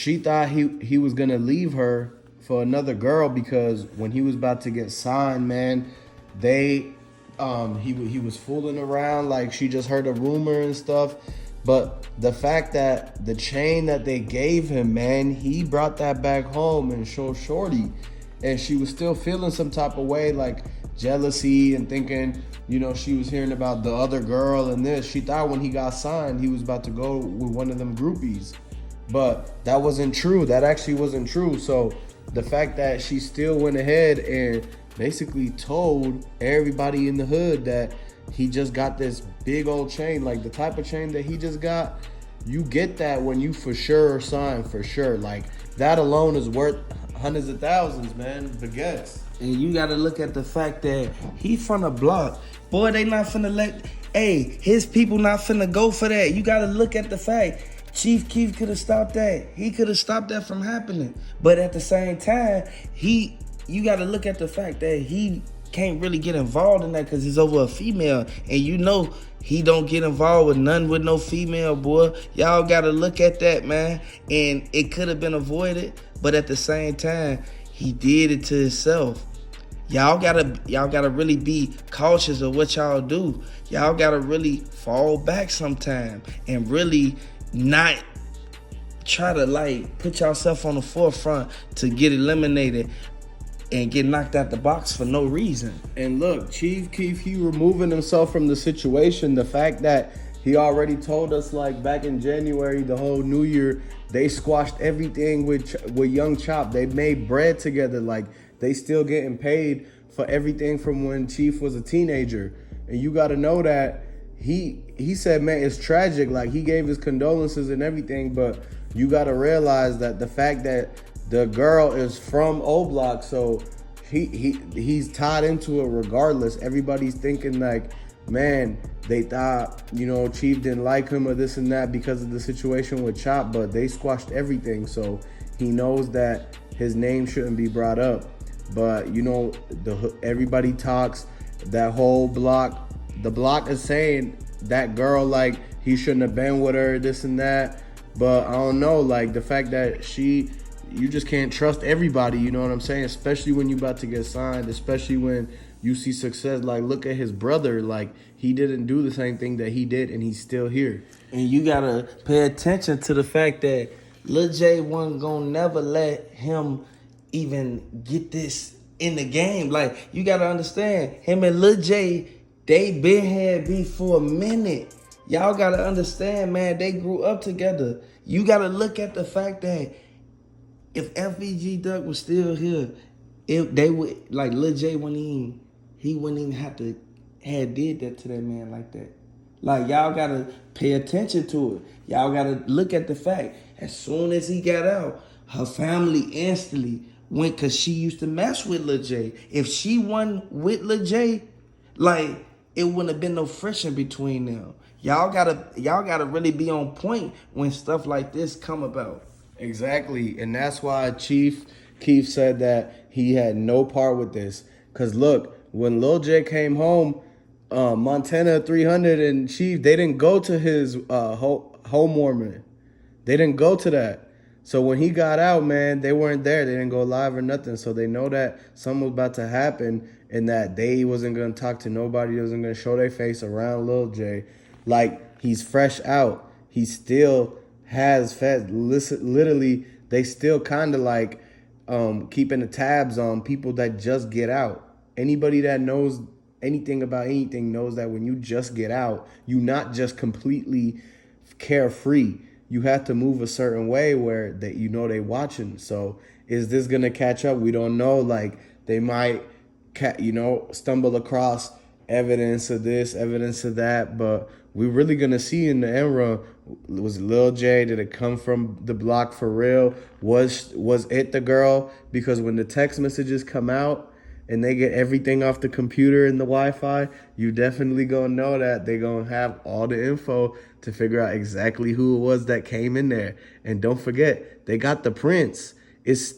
She thought he was gonna leave her for another girl because when he was about to get signed, man, they he was fooling around like she just heard a rumor and stuff. But the fact that the chain that they gave him, man, he brought that back home and showed Shorty, and she was still feeling some type of way, like jealousy and thinking, she was hearing about the other girl and this. She thought when he got signed, he was about to go with one of them groupies. But that wasn't true. That actually wasn't true. So the fact that she still went ahead and basically told everybody in the hood that he just got this big old chain, like the type of chain that he just got, you get that when you for sure sign, for sure. Like that alone is worth hundreds of thousands, man. Baguettes. And you gotta look at the fact that he from the block. Boy, they not finna his people not finna go for that. You gotta look at the fact. Chief Keef could have stopped that. He could have stopped that from happening. But at the same time, you got to look at the fact that he can't really get involved in that because he's over a female. And he don't get involved with none with no female, boy. Y'all got to look at that, man. And it could have been avoided. But at the same time, he did it to himself. Y'all gotta really be cautious of what y'all do. Y'all gotta really fall back sometime and really not try to put yourself on the forefront to get eliminated and get knocked out the box for no reason. And look, Chief Keef, he removing himself from the situation. The fact that he already told us, like back in January, the whole New Year, they squashed everything with Young Chop. They made bread together. Like they still getting paid for everything from when Chief was a teenager. And you got to know that he said, man, it's tragic. Like he gave his condolences and everything, but you got to realize that the fact that the girl is from O Block, so he's tied into it regardless. Everybody's thinking like, man, they thought, Chief didn't like him or this and that because of the situation with Chop, but they squashed everything. So he knows that his name shouldn't be brought up. But, everybody talks, that whole block, the block is saying that girl, like, he shouldn't have been with her, this and that. But I don't know, like, the fact that you just can't trust everybody, you know what I'm saying? Especially when you about to get signed, especially when you see success. Like, look at his brother. Like, he didn't do the same thing that he did, and he's still here. And you got to pay attention to the fact that Lil Jay wasn't going to never let him even get this in the game. Like, you got to understand, him and Lil Jay, they been had beef for a minute. Y'all got to understand, man, they grew up together. You got to look at the fact that if FVG Duck was still here, if they would, like Lil J he wouldn't even have to had did that to that man like that. Like, y'all got to pay attention to it. Y'all got to look at the fact, as soon as he got out, her family instantly went, because she used to mess with Lil J. If she wasn't with Lil J, like, it wouldn't have been no friction between them. Y'all gotta really be on point when stuff like this come about. Exactly, and that's why Chief Keef said that he had no part with this. Cause look, when Lil J came home, Montana 300 and Chief, they didn't go to his homewarming. They didn't go to that. So when he got out, man, they weren't there. They didn't go live or nothing. So they know that something was about to happen and that they wasn't going to talk to nobody. They wasn't going to show their face around Lil J. Like, he's fresh out. He still has fed. Literally, they still kind of like keeping the tabs on people that just get out. Anybody that knows anything about anything knows that when you just get out, you're not just completely carefree. You have to move a certain way where they they watching. So is this gonna catch up? We don't know. Like, they might stumble across evidence of this, evidence of that, but we're really gonna see in the end run. Was Lil J, did it come from the block for real? Was it the girl? Because when the text messages come out and they get everything off the computer and the Wi-Fi, you definitely gonna know that they gonna have all the info to figure out exactly who it was that came in there. And don't forget, they got the prints. It's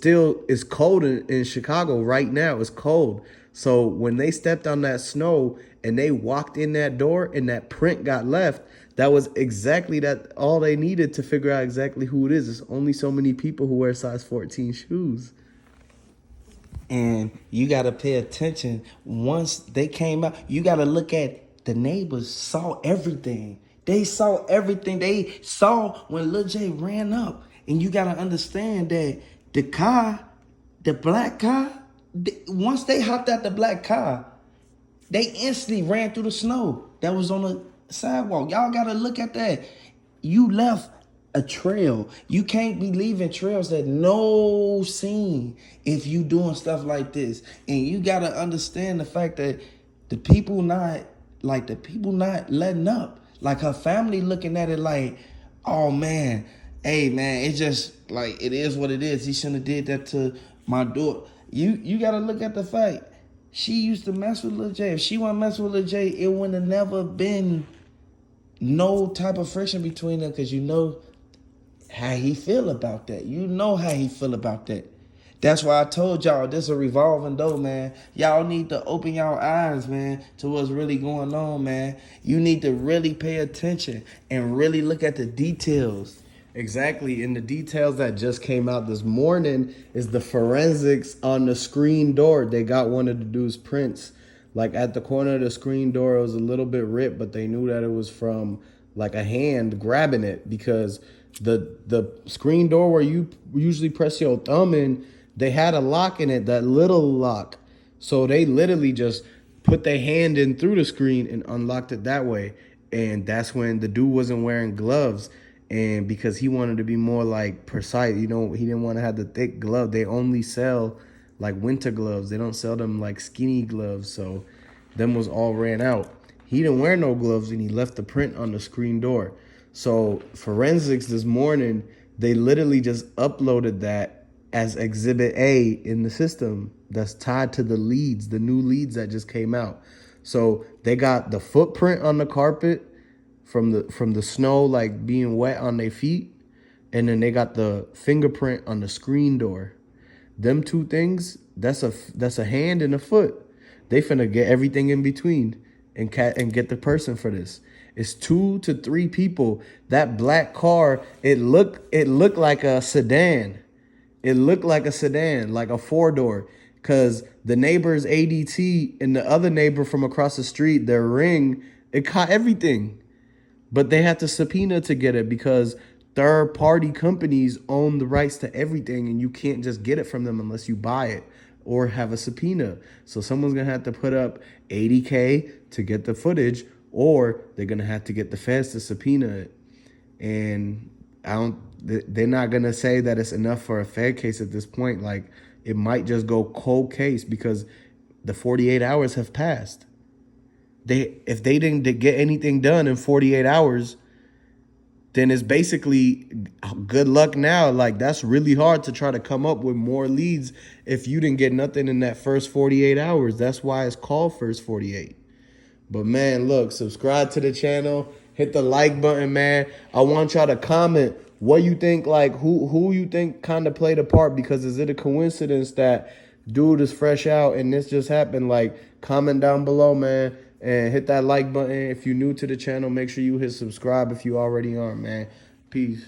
cold in Chicago right now. It's cold. So when they stepped on that snow and they walked in that door and that print got left, That was exactly that all they needed to figure out exactly who it is. There's only so many people who wear size 14 shoes. And you got to pay attention. Once they came out, you got to look at the neighbors saw everything. They saw everything. They saw when Lil J ran up. And you got to understand that the car, the black car, once they hopped out the black car, they instantly ran through the snow that was on the sidewalk. Y'all got to look at that. You left a trail. You can't be leaving trails that no seen if you doing stuff like this. And you got to understand the fact that the people not letting up. Like her family looking at it like, oh man, hey man, it's just like it is what it is. He shouldn't have did that to my daughter. You got to look at the fact. She used to mess with Lil J. If she wasn't messing with Lil J, it wouldn't have never been no type of friction between them, because you know how he feel about that. You know how he feel about that. That's why I told y'all this a revolving door, man. Y'all need to open y'all eyes, man, to what's really going on, man. You need to really pay attention and really look at the details. Exactly. And the details that just came out this morning is the forensics on the screen door. They got one of the dude's prints. Like at the corner of the screen door, it was a little bit ripped, but they knew that it was from like a hand grabbing it, because the screen door where you usually press your thumb in, they had a lock in it, that little lock. So they literally just put their hand in through the screen and unlocked it that way. And that's when the dude wasn't wearing gloves. And because he wanted to be more like precise, you know, he didn't want to have the thick glove. They only sell like winter gloves. They don't sell them like skinny gloves. So them was all ran out. He didn't wear no gloves and he left the print on the screen door. So forensics this morning, they literally just uploaded that as Exhibit A in the system that's tied to the leads, the new leads that just came out. So they got the footprint on the carpet from the snow, like being wet on their feet, and then they got the fingerprint on the screen door. Them two things, that's a hand and a foot. They finna get everything in between and get the person for this. It's 2 to 3 people. That black car, it looked like a sedan. It looked like a sedan, like a 4-door. Cause the neighbor's ADT and the other neighbor from across the street, their Ring, it caught everything. But they had to subpoena to get it, because third-party companies own the rights to everything, and you can't just get it from them unless you buy it or have a subpoena. So someone's going to have to put up $80K to get the footage, or they're going to have to get the feds to subpoena it. And they're not going to say that it's enough for a Fed case at this point. Like, it might just go cold case because the 48 hours have passed. If they didn't get anything done in 48 hours, then it's basically good luck now. Like, that's really hard to try to come up with more leads if you didn't get nothing in that first 48 hours. That's why it's called First 48. But man, look, subscribe to the channel, hit the like button, man. I want y'all to comment what you think, like who you think kind of played a part, because is it a coincidence that dude is fresh out and this just happened? Like, comment down below, man. And hit that like button. If you're new to the channel, make sure you hit subscribe if you already are, man. Peace.